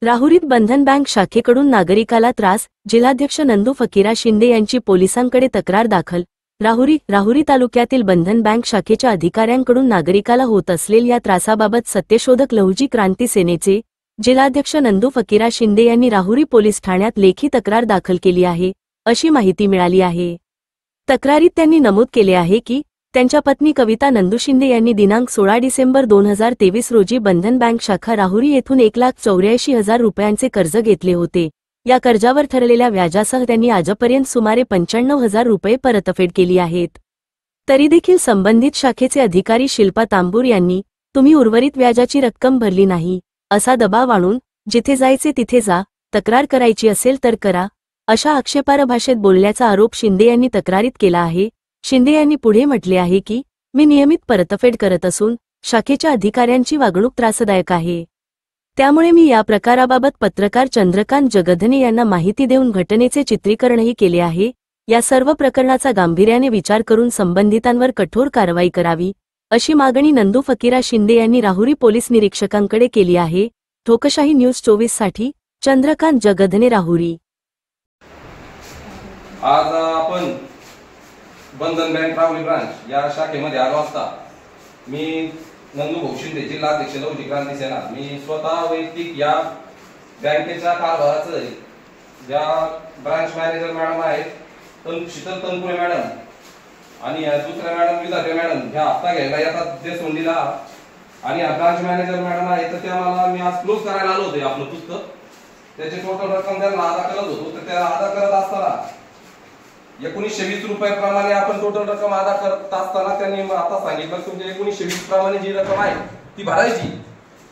राहुरीत बंधन bank शाखेकडून नागरिकाला त्रास, जिल्हाध्यक्ष नंदू फकीरा शिंदे यांची पोलिसांकडे तक्रार दाखल। राहुरी तालुक्यातील बंधन बँक शाखेच्या अधिकाऱ्यांकडून नागरिकाला होत असलेल्या या त्रासाबाबत सत्यशोधक लहुजी क्रांती सेनेचे जिल्हाध्यक्ष नंदू फकीरा शिंदे यांनी राहुरी पोलीस ठाण्यात लेखी तक्रार दाखल केली आहे, अशी माहिती मिळाली आहे। तक्रारीत त्यांनी नमूद केले आहे की त्यांच्या पत्नी कविता नंदू शिंदे यांनी दिनांक 16 डिसेंबर 2023 रोजी बंधन बँक शाखा राहुरी येथून 1,84,000 रुपयांचे कर्ज घेतले होते। या कर्जावर ठरलेल्या व्याजासह त्यांनी आजपर्यंत सुमारे 95,000 रुपये परतफेड केली आहेत। तरी देखील संबंधित शाखेचे अधिकारी शिल्पा तांबूर यांनी तुम्ही उर्वरित व्याजाची रक्कम भरली नाही, असा दबाव आणून जिथे जायचे तिथे जा, तक्रार करायची असेल तर करा, अशा आक्षेपार्ह भाषेत बोलल्याचा आरोप शिंदे यांनी तक्रारीत केला आहे। शिंदे यांनी पुढे म्हटले आहे की मी नियमित परतफेड करत असून शाखेच्या अधिकाऱ्यांची वागणूक त्रासदायक आहे। त्यामुळे मी या प्रकाराबाबत पत्रकार चंद्रकांत जगधने यांना माहिती देऊन घटनेचे चित्रीकरणही केले आहे। या सर्व प्रकरणाचा गांभीर्याने विचार करून संबंधितांवर कठोर कारवाई करावी, अशी मागणी नंदू फकीरा शिंदे यांनी राहुरी पोलीस निरीक्षकांकडे केली आहे। ठोकशाही न्यूज 24 साठी चंद्रकांत जगधने, राहुरी। आज आपण बंधन बँक राहुरी ब्रांच या शाखेमध्ये आलो असता मी नंदू भाऊ शिंदे, जिल्हाध्यक्ष लहुजी क्रांती सेना, मी स्वतः वैयक्तिक या बँकेच्या कारभाराचं ज्या ब्रांच मॅनेजर मॅडम आहेत शीतल तनपुरे मॅडम आणि दुसऱ्या मॅडम विधाते मॅडम ह्या हप्ता घ्यायला येतात देशोंडीला, आणि ब्रांच मॅनेजर मॅडम आहे तर त्या मला मी आज क्लोज करायला आलो होते आपलं पुस्तक, त्याची टोटल रक्कम त्यांना अदा करत होतो। तर त्या अदा करत असताना 1920 रुपयाप्रमाणे आपण टोटल रक्कम अदा करत असताना त्यांनी आता सांगितलं तुमच्या 1920 प्रमाणे जी रक्कम आहे ती भरायची।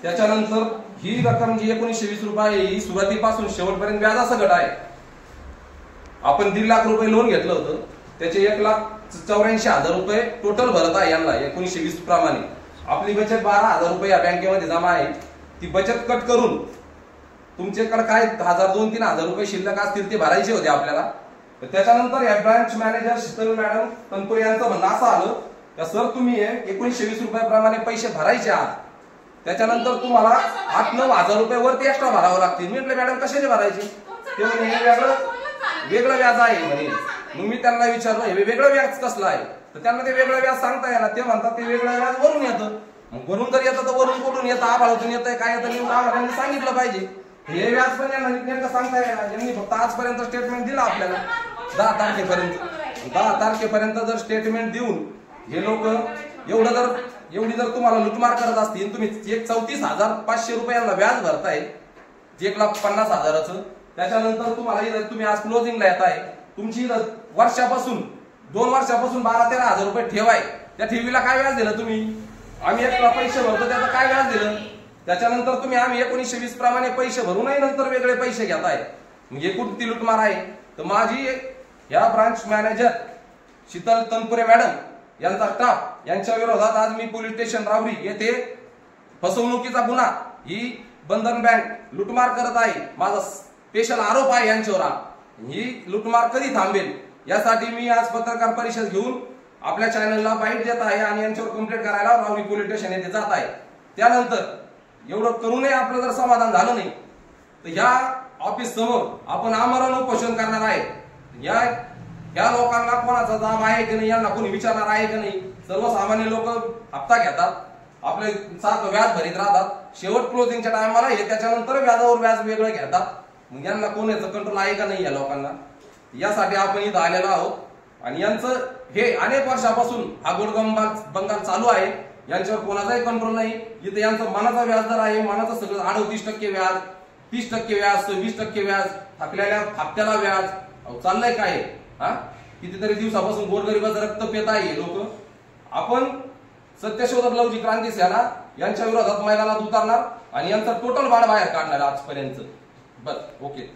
त्याच्यानंतर ही रक्कम जी 1920 रुपये ही सुरुवातीपासून शेवटपर्यंत व्याजासकट आहे। आपण 1.5 लाख रुपये लोन घेतलं होतं, त्याचे 1,84,000 रुपये टोटल भरत आहे यांना 1920 प्रमाणे। आपली बचत 12,000 रुपये या बँकेमध्ये जमा आहे, ती बचत कट करून तुमच्याकडे काय 1,000-2,000-3,000 रुपये शिल्लक असतील ते भरायचे होते आपल्याला। त्याच्यानंतर या branch manager Sheetal madam Tanpure यांचं म्हणणं असं आलं की सर तुम्ही 1920 रुपयाप्रमाणे पैसे भरायचे आहात, त्याच्यानंतर तुम्हाला 8-9,000 रुपये वरती एक्स्ट्रा भरावं लागतील। मी म्हटलं मॅडम कशाचे भरायचे? ते म्हणे हे वेगळं व्याज आहे म्हणे। मग मी त्यांना विचारलं हे वेगळं व्याज कसलं आहे, तर त्यांना ते वेगळं व्याज सांगता येणार। ते म्हणतात ते वेगळं व्याज वरून येतं। मग वरून जर येतं तर वरून कुठून येतं, आभाळातून येतंय काय येतं नेमकं आम्हाला सांगितलं पाहिजे। हे व्याज पण यांना नेमकं सांगता येणार। यांनी फक्त आजपर्यंत स्टेटमेंट दिलं आपल्याला 10 तारखेपर्यंत जर स्टेटमेंट देऊन हे लोक एवढी जर तुम्हाला लुटमार करत असतील, तुम्ही 34,500 रुपयांना व्याज भरताय 1,50,000चं, त्याच्यानंतर तुम्हाला तुम्ही आज क्लोजिंगला येत आहे, तुमची वर्षापासून 2 वर्षापासून 12-13,000 रुपये ठेव आहे, त्या ठेवीला काय व्याज दिलं तुम्ही? आम्ही एक्स्ट्रा पैसे भरतो त्याचं काय व्याज दिलं? त्याच्यानंतर तुम्ही आम्ही 1920 प्रमाणे पैसे भरूनही नंतर वेगळे पैसे घेताय, म्हणजे एकूण ती लुटमार आहे। तर माझी या branch manager Sheetal Tanpure madam यांचा स्टाफ यांच्या विरोधात आज मी पोलीस स्टेशन राहुरी येथे फसवणुकीचा गुन्हा ही बंधन बँक लुटमार करत आहे, माझा स्पेशल आरोप आहे यांच्यावर। ही लुटमार कधी थांबेल यासाठी मी आज पत्रकार परिषद घेऊन आपल्या चॅनलला बाईट देत आहे आणि यांच्यावर कंप्लेंट करायला राहुरी पोलीस स्टेशन येथे जात आहे। त्यानंतर एवढं करूनही आपलं जर समाधान झालं नाही तर या ऑफिस समोर आपण आमरण उपोषण करणार आहे। या लोकांना कोणाचा दाम आहे की नाही यांना कोणी विचारणार आहे की नाही? सर्वसामान्य लोक हप्ता घेतात, आपले सारखं व्याज भरीत राहतात, शेवट क्लोजिंगच्या टायमाला हे त्याच्यानंतर व्याजावर व्याज वेगळं घेतात। मग यांना कोणाचं कंट्रोल आहे का नाही या लोकांना? यासाठी आपण इथं आलेलो आहोत आणि यांचं हे अनेक वर्षापासून हा गोडगंबाल चालू आहे, यांच्यावर कोणाचाही कंट्रोल नाही। इथे यांचं मनाचा व्याज दर आहे, मनाचं सगळं 38% व्याज, 30% व्याज, 20% व्याज, थकलेल्या हप्त्याला व्याज, चाललंय काय? कितीतरी दिवसापासून गोरगरिबाचं रक्त पेत आहे लोक। आपण सत्यशोधक लहुजी क्रांती सेना यांच्या विरोधात मैदानात उतरणार आणि यांचा टोटल बाळ बाहेर काढणार आजपर्यंत। बस ओके।